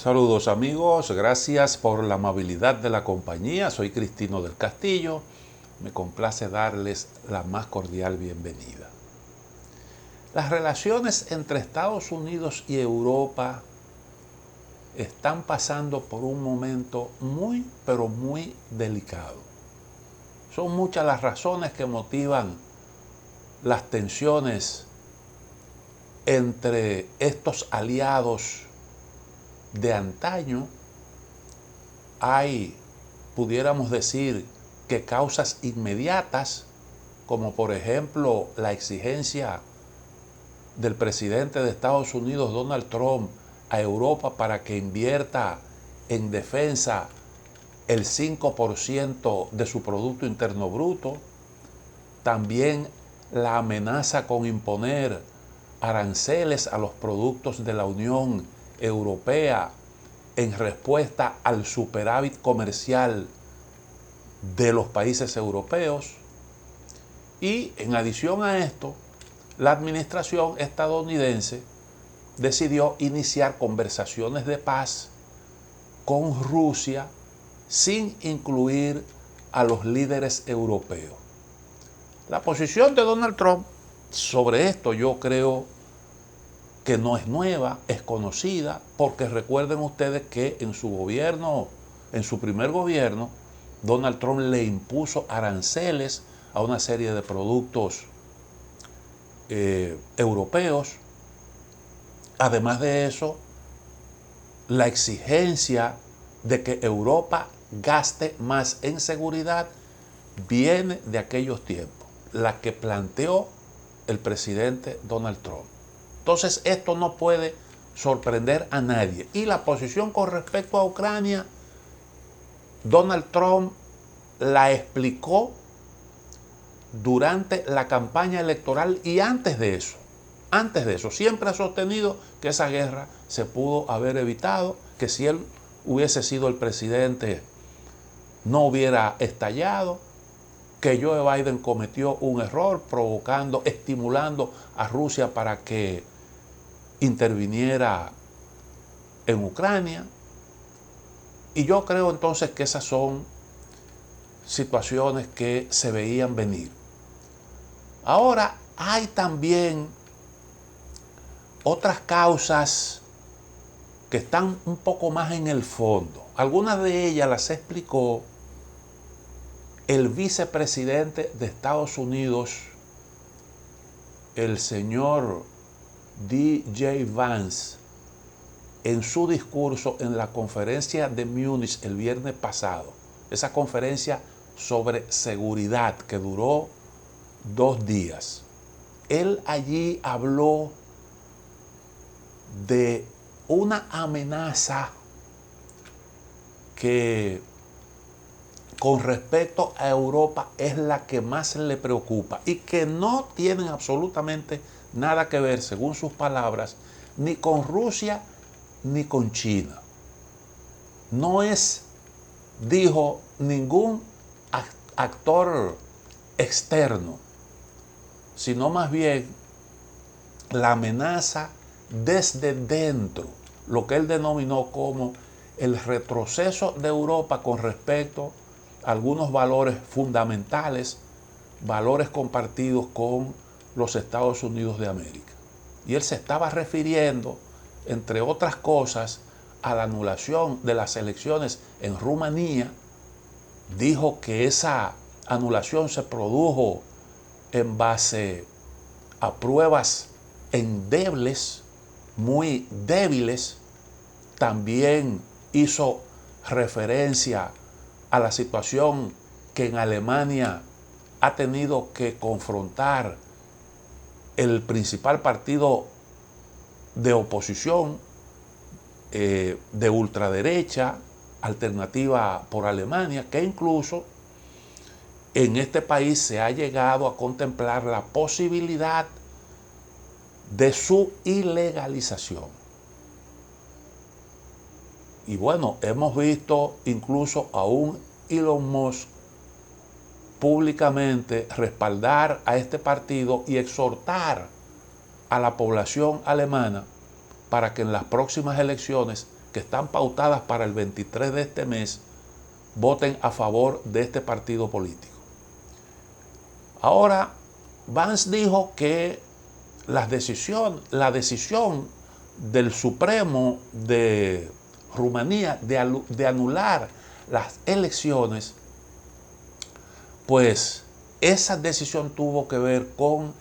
Saludos amigos, gracias por la amabilidad de la compañía. Soy Cristino del Castillo. Me complace darles la más cordial bienvenida. Las relaciones entre Estados Unidos y Europa están pasando por un momento muy, pero muy delicado. Son muchas las razones que motivan las tensiones entre estos aliados de antaño. Hay, pudiéramos decir, que causas inmediatas, como por ejemplo la exigencia del presidente de Estados Unidos, Donald Trump, a Europa para que invierta en defensa el 5% de su Producto Interno Bruto. También la amenaza con imponer aranceles a los productos de la Unión Europea en respuesta al superávit comercial de los países europeos. Y en adición a esto, la administración estadounidense decidió iniciar conversaciones de paz con Rusia sin incluir a los líderes europeos. La posición de Donald Trump sobre esto yo creo que no es nueva, es conocida, porque recuerden ustedes que en su gobierno, en su primer gobierno, Donald Trump le impuso aranceles a una serie de productos europeos. Además de eso, la exigencia de que Europa gaste más en seguridad viene de aquellos tiempos, la que planteó el presidente Donald Trump. Entonces esto no puede sorprender a nadie. Y la posición con respecto a Ucrania, Donald Trump la explicó durante la campaña electoral y antes de eso. Antes de eso, siempre ha sostenido que esa guerra se pudo haber evitado, que si él hubiese sido el presidente no hubiera estallado, que Joe Biden cometió un error provocando, estimulando a Rusia para que interviniera en Ucrania. Y yo creo entonces que esas son situaciones que se veían venir. Ahora hay también otras causas que están un poco más en el fondo. Algunas de ellas las explicó el vicepresidente de Estados Unidos, el señor D.J. Vance, en su discurso en la conferencia de Múnich el viernes pasado. Esa conferencia sobre seguridad que duró 2 días. Él allí habló de una amenaza que con respecto a Europa es la que más le preocupa y que no tienen absolutamente nada que ver, según sus palabras, ni con Rusia ni con China. No es, dijo, ningún actor externo, sino más bien la amenaza desde dentro, lo que él denominó como el retroceso de Europa con respecto a algunos valores fundamentales, valores compartidos con los Estados Unidos de América. Y él se estaba refiriendo, entre otras cosas, a la anulación de las elecciones en Rumanía. Dijo que esa anulación se produjo en base a pruebas endebles, muy débiles. También hizo referencia a la situación que en Alemania ha tenido que confrontar el principal partido de oposición de ultraderecha, Alternativa por Alemania, que incluso en este país se ha llegado a contemplar la posibilidad de su ilegalización. Y bueno, hemos visto incluso a un Elon Musk públicamente respaldar a este partido y exhortar a la población alemana para que en las próximas elecciones que están pautadas para el 23 de este mes voten a favor de este partido político. Ahora, Vance dijo que la decisión del Supremo de Rumanía de anular las elecciones, pues esa decisión tuvo que ver con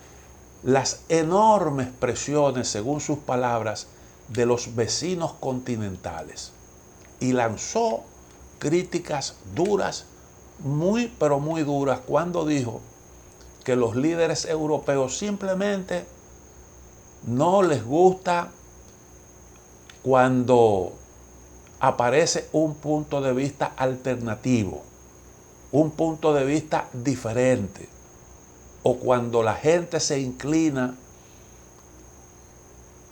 las enormes presiones, según sus palabras, de los vecinos continentales, y lanzó críticas duras, muy pero muy duras, cuando dijo que los líderes europeos simplemente no les gusta cuando aparece un punto de vista alternativo, un punto de vista diferente, o cuando la gente se inclina,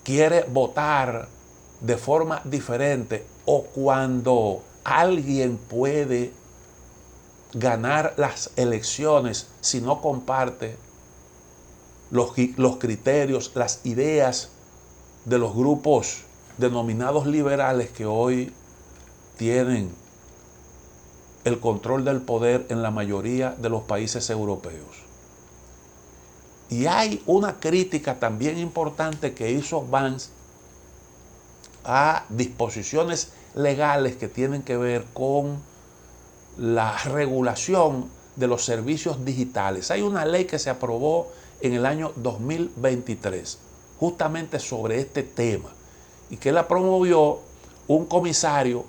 quiere votar de forma diferente, o cuando alguien puede ganar las elecciones si no comparte los criterios, las ideas de los grupos denominados liberales que hoy tienen el control del poder en la mayoría de los países europeos. Y hay una crítica también importante que hizo Vance a disposiciones legales que tienen que ver con la regulación de los servicios digitales. Hay una ley que se aprobó en el año 2023 justamente sobre este tema, y que la promovió un comisario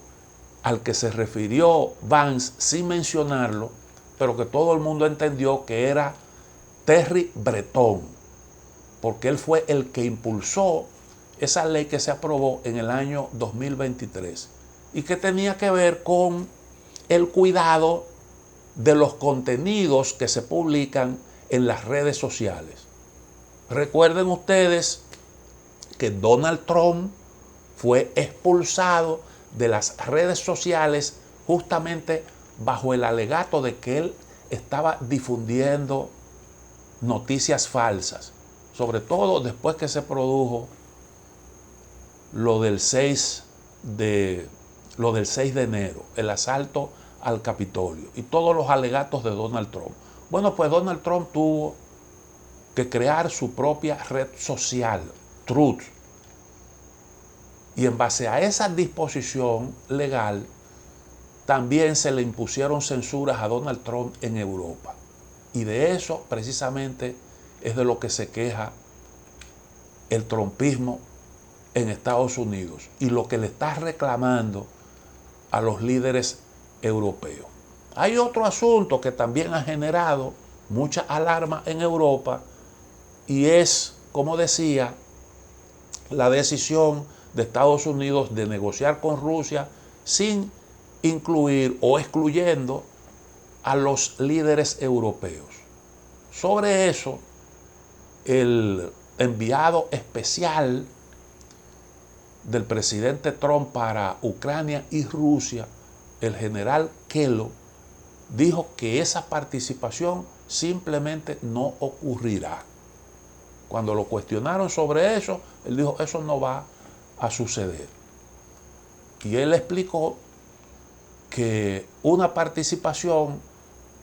al que se refirió Vance sin mencionarlo, pero que todo el mundo entendió que era Thierry Breton, porque él fue el que impulsó esa ley que se aprobó en el año 2023 y que tenía que ver con el cuidado de los contenidos que se publican en las redes sociales. Recuerden ustedes que Donald Trump fue expulsado de las redes sociales justamente bajo el alegato de que él estaba difundiendo noticias falsas, sobre todo después que se produjo lo del 6 de enero, el asalto al Capitolio y todos los alegatos de Donald Trump. Bueno, pues Donald Trump tuvo que crear su propia red social, Truth. Y en base a esa disposición legal, también se le impusieron censuras a Donald Trump en Europa. Y de eso precisamente es de lo que se queja el trumpismo en Estados Unidos y lo que le está reclamando a los líderes europeos. Hay otro asunto que también ha generado mucha alarma en Europa, y es, como decía, la decisión de Estados Unidos de negociar con Rusia sin incluir o excluyendo a los líderes europeos. Sobre eso, el enviado especial del presidente Trump para Ucrania y Rusia, el general Kellogg, dijo que esa participación simplemente no ocurrirá. Cuando lo cuestionaron sobre eso, él dijo, eso no va a suceder. Y él explicó que una participación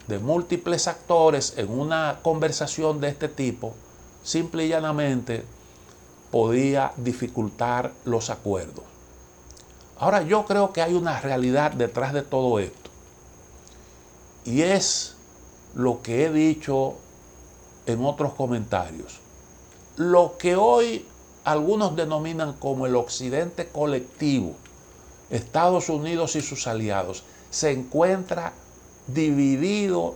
de múltiples actores en una conversación de este tipo simple y llanamente podía dificultar los acuerdos. Ahora, yo creo que hay una realidad detrás de todo esto, y es lo que he dicho en otros comentarios. Lo que hoy algunos denominan como el occidente colectivo, Estados Unidos y sus aliados, se encuentra dividido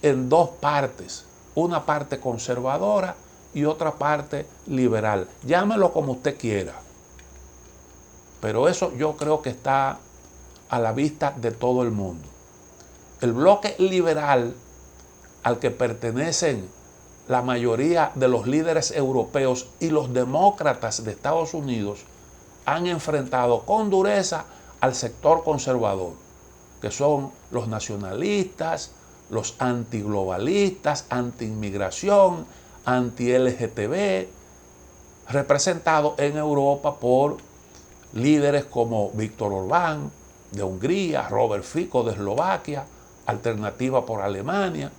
en dos partes, una parte conservadora y otra parte liberal. Llámelo como usted quiera, pero eso yo creo que está a la vista de todo el mundo. El bloque liberal al que pertenecen la mayoría de los líderes europeos y los demócratas de Estados Unidos han enfrentado con dureza al sector conservador, que son los nacionalistas, los antiglobalistas, anti-inmigración, anti-LGTB, representados en Europa por líderes como Víctor Orbán de Hungría, Robert Fico de Eslovaquia, Alternativa por Alemania,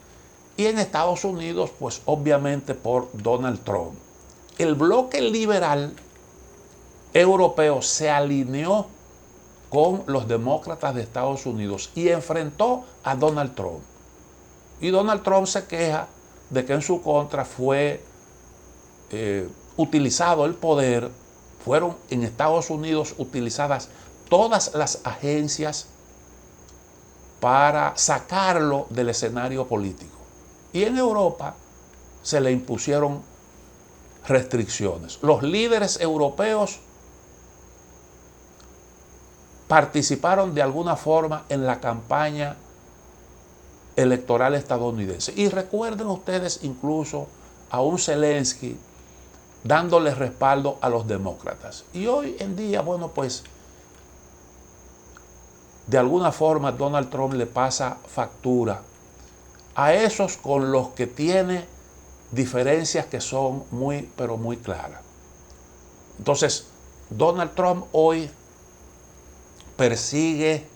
y en Estados Unidos, pues obviamente por Donald Trump. El bloque liberal europeo se alineó con los demócratas de Estados Unidos y enfrentó a Donald Trump. Y Donald Trump se queja de que en su contra fue utilizado el poder, fueron en Estados Unidos utilizadas todas las agencias para sacarlo del escenario político. Y en Europa se le impusieron restricciones. Los líderes europeos participaron de alguna forma en la campaña electoral estadounidense. Y recuerden ustedes incluso a un Zelensky dándole respaldo a los demócratas. Y hoy en día, bueno, pues de alguna forma Donald Trump le pasa factura a esos con los que tiene diferencias que son muy, pero muy claras. Entonces, Donald Trump hoy persigue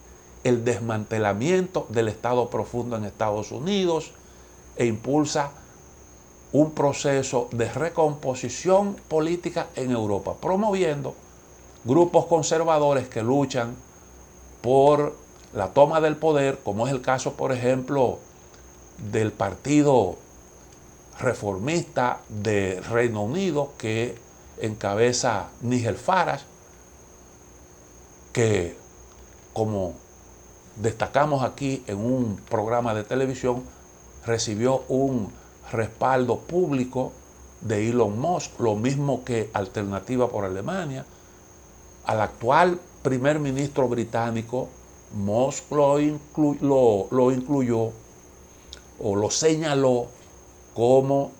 el desmantelamiento del Estado profundo en Estados Unidos e impulsa un proceso de recomposición política en Europa, promoviendo grupos conservadores que luchan por la toma del poder, como es el caso, por ejemplo, del Partido Reformista de Reino Unido, que encabeza Nigel Farage, que, como destacamos aquí en un programa de televisión, recibió un respaldo público de Elon Musk, lo mismo que Alternativa por Alemania. Al actual primer ministro británico, Musk lo incluyó o lo señaló como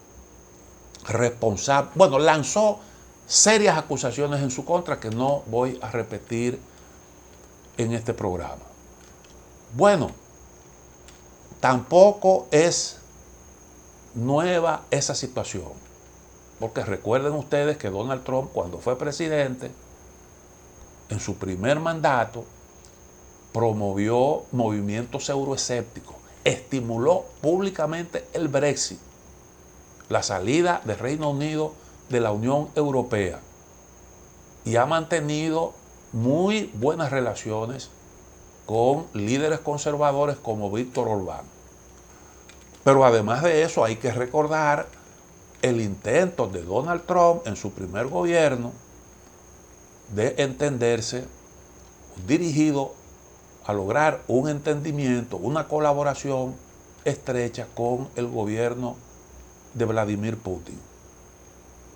responsable. Bueno, lanzó serias acusaciones en su contra que no voy a repetir en este programa. Bueno, tampoco es nueva esa situación, porque recuerden ustedes que Donald Trump, cuando fue presidente, en su primer mandato, promovió movimientos euroescépticos, estimuló públicamente el Brexit, la salida del Reino Unido de la Unión Europea, y ha mantenido muy buenas relaciones con líderes conservadores como Víctor Orbán. Pero además de eso, hay que recordar el intento de Donald Trump en su primer gobierno de entenderse, dirigido a lograr un entendimiento, una colaboración estrecha con el gobierno de Vladimir Putin.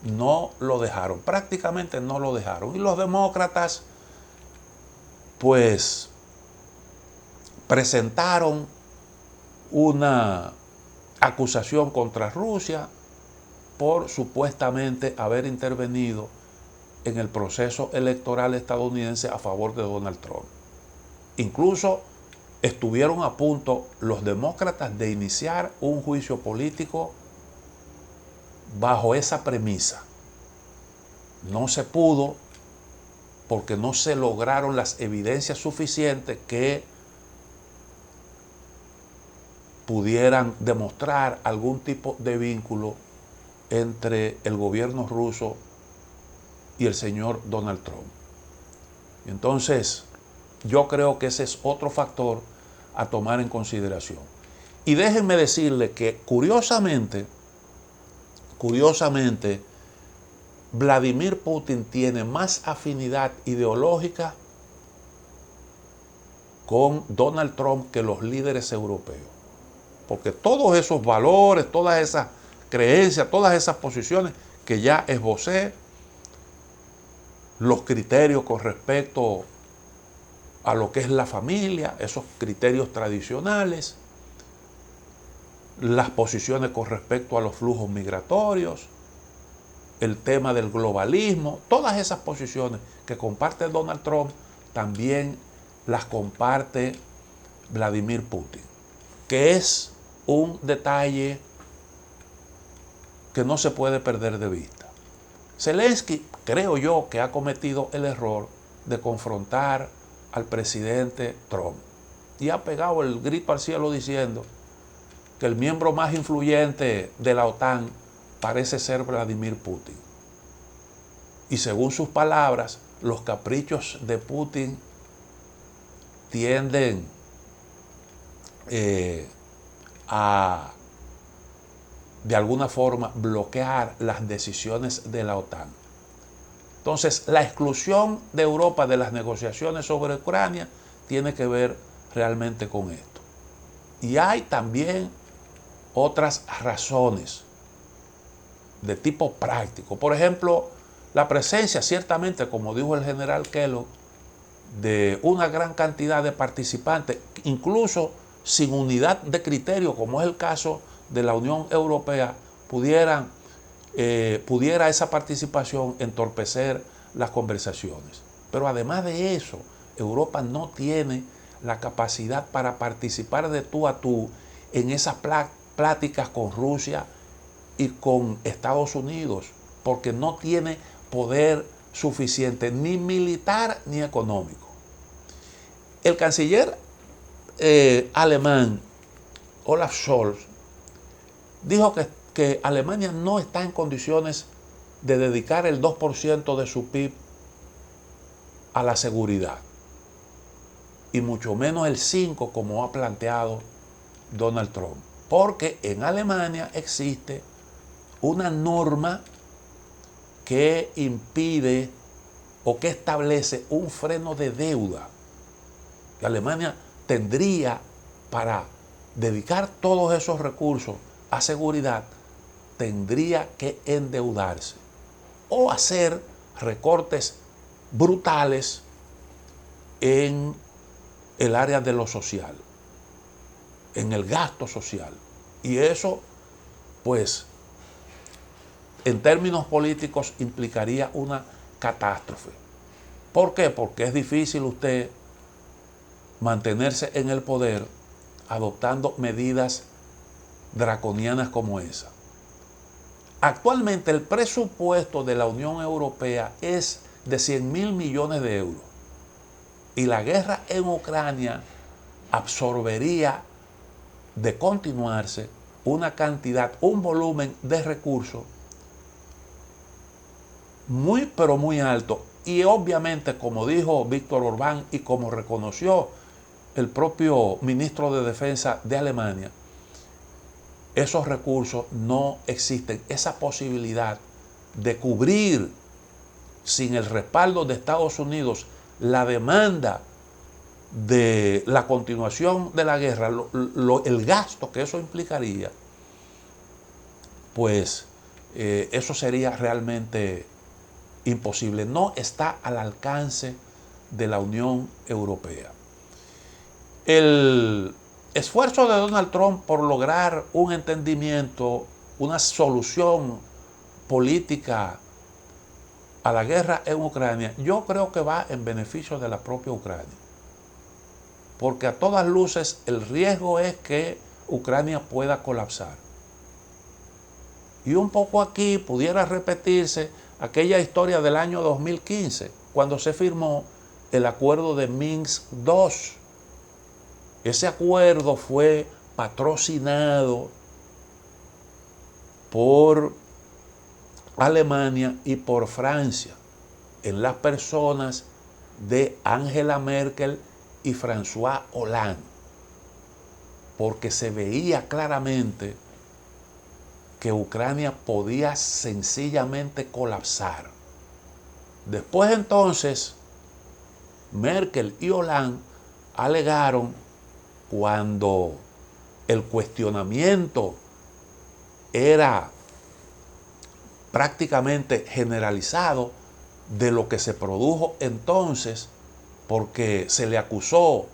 No lo dejaron, prácticamente no lo dejaron. Y los demócratas, pues, presentaron una acusación contra Rusia por supuestamente haber intervenido en el proceso electoral estadounidense a favor de Donald Trump. Incluso estuvieron a punto los demócratas de iniciar un juicio político bajo esa premisa. No se pudo porque no se lograron las evidencias suficientes que pudieran demostrar algún tipo de vínculo entre el gobierno ruso y el señor Donald Trump. Entonces, yo creo que ese es otro factor a tomar en consideración. Y déjenme decirle que curiosamente, Vladimir Putin tiene más afinidad ideológica con Donald Trump que los líderes europeos. Porque todos esos valores, todas esas creencias, todas esas posiciones que ya esbocé, los criterios con respecto a lo que es la familia, esos criterios tradicionales, las posiciones con respecto a los flujos migratorios, el tema del globalismo, todas esas posiciones que comparte Donald Trump, también las comparte Vladimir Putin, que es un detalle que no se puede perder de vista. Zelensky, creo yo, que ha cometido el error de confrontar al presidente Trump. Y ha pegado el grito al cielo diciendo que el miembro más influyente de la OTAN parece ser Vladimir Putin. Y según sus palabras, los caprichos de Putin tienden a, de alguna forma, bloquear las decisiones de la OTAN. Entonces, la exclusión de Europa de las negociaciones sobre Ucrania tiene que ver realmente con esto. Y hay también otras razones de tipo práctico. Por ejemplo, la presencia, ciertamente, como dijo el general Kellogg, de una gran cantidad de participantes, incluso sin unidad de criterio, como es el caso de la Unión Europea, pudiera esa participación entorpecer las conversaciones. Pero además de eso, Europa no tiene la capacidad para participar de tú a tú en esas pláticas con Rusia y con Estados Unidos, porque no tiene poder suficiente, ni militar ni económico. El canciller alemán, Olaf Scholz, dijo que Alemania no está en condiciones de dedicar el 2% de su PIB a la seguridad, y mucho menos el 5% como ha planteado Donald Trump, porque en Alemania existe una norma que impide o que establece un freno de deuda. Que Alemania tendría, para dedicar todos esos recursos a seguridad, tendría que endeudarse o hacer recortes brutales en el área de lo social, en el gasto social. Y eso, pues, en términos políticos implicaría una catástrofe. ¿Por qué? Porque es difícil usted mantenerse en el poder adoptando medidas draconianas como esa. Actualmente el presupuesto de la Unión Europea es de 100.000 millones de euros y la guerra en Ucrania absorbería, de continuarse, una cantidad, un volumen de recursos muy pero muy alto. Y obviamente, como dijo Víctor Orbán y como reconoció el propio ministro de Defensa de Alemania, esos recursos no existen. Esa posibilidad de cubrir sin el respaldo de Estados Unidos la demanda de la continuación de la guerra, el gasto que eso implicaría, pues eso sería realmente imposible. No está al alcance de la Unión Europea. El esfuerzo de Donald Trump por lograr un entendimiento, una solución política a la guerra en Ucrania, yo creo que va en beneficio de la propia Ucrania. Porque a todas luces el riesgo es que Ucrania pueda colapsar. Y un poco aquí pudiera repetirse aquella historia del año 2015, cuando se firmó el acuerdo de Minsk II. Ese acuerdo fue patrocinado por Alemania y por Francia, en las personas de Angela Merkel y François Hollande, porque se veía claramente que Ucrania podía sencillamente colapsar. Después entonces, Merkel y Hollande alegaron, cuando el cuestionamiento era prácticamente generalizado de lo que se produjo entonces, porque se le acusó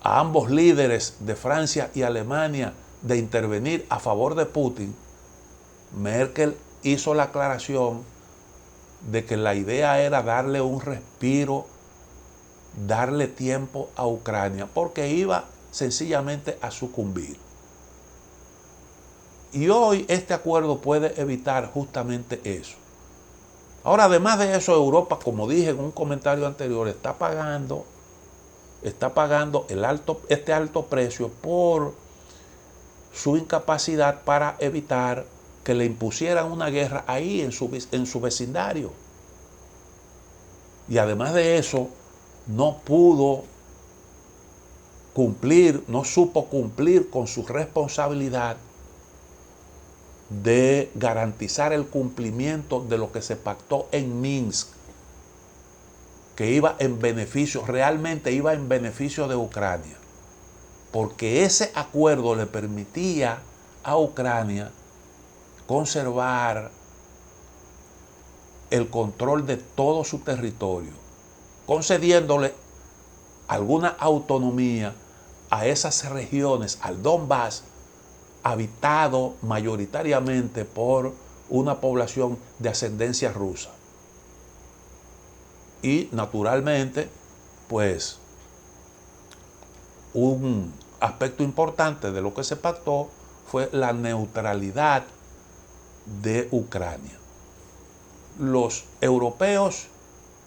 a ambos líderes de Francia y Alemania de intervenir a favor de Putin, Merkel hizo la aclaración de que la idea era darle un respiro, darle tiempo a Ucrania, porque iba sencillamente a sucumbir. Y hoy este acuerdo puede evitar justamente eso. Ahora, además de eso, Europa, como dije en un comentario anterior, está pagando este alto precio por su incapacidad para evitar que le impusieran una guerra ahí en su vecindario. Y además de eso, no pudo cumplir, no supo cumplir con su responsabilidad de garantizar el cumplimiento de lo que se pactó en Minsk, que realmente iba en beneficio de Ucrania, porque ese acuerdo le permitía a Ucrania conservar el control de todo su territorio, concediéndole alguna autonomía a esas regiones, al Donbass, habitado mayoritariamente por una población de ascendencia rusa. Y naturalmente, pues, un aspecto importante de lo que se pactó fue la neutralidad de Ucrania. Los europeos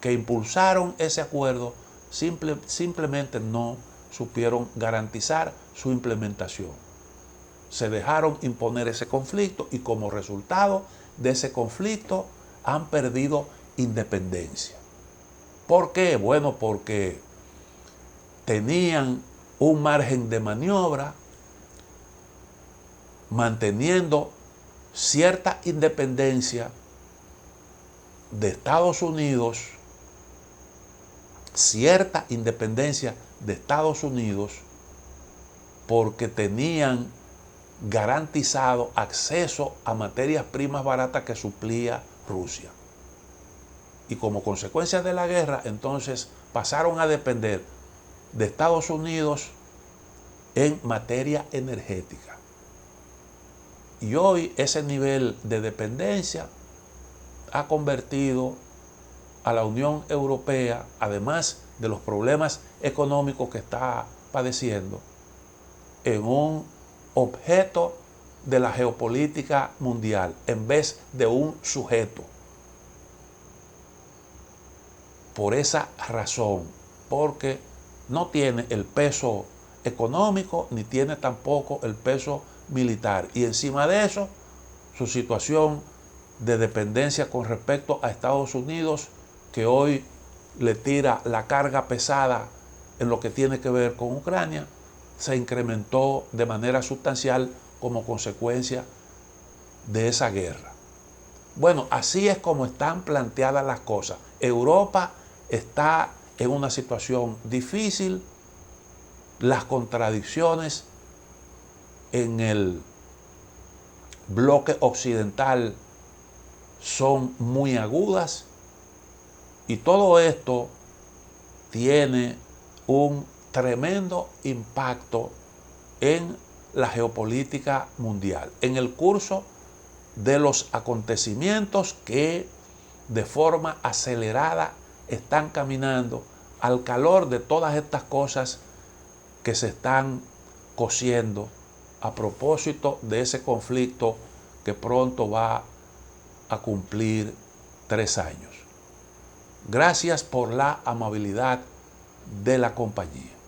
que impulsaron ese acuerdo simplemente no supieron garantizar su implementación. Se dejaron imponer ese conflicto y como resultado de ese conflicto han perdido independencia. ¿Por qué? Bueno, porque tenían un margen de maniobra manteniendo cierta independencia de Estados Unidos, porque tenían garantizado acceso a materias primas baratas que suplía Rusia. Y como consecuencia de la guerra, entonces pasaron a depender de Estados Unidos en materia energética. Y hoy ese nivel de dependencia ha convertido a la Unión Europea, además de los problemas económicos que está padeciendo, en un objeto de la geopolítica mundial en vez de un sujeto. Por esa razón, porque no tiene el peso económico ni tiene tampoco el peso militar. Y encima de eso, su situación de dependencia con respecto a Estados Unidos, que hoy le tira la carga pesada en lo que tiene que ver con Ucrania, se incrementó de manera sustancial como consecuencia de esa guerra. Bueno, así es como están planteadas las cosas. Europa está en una situación difícil, las contradicciones en el bloque occidental son muy agudas y todo esto tiene un tremendo impacto en la geopolítica mundial, en el curso de los acontecimientos que de forma acelerada están caminando al calor de todas estas cosas que se están cociendo a propósito de ese conflicto que pronto va a cumplir 3 años. Gracias por la amabilidad de la compañía.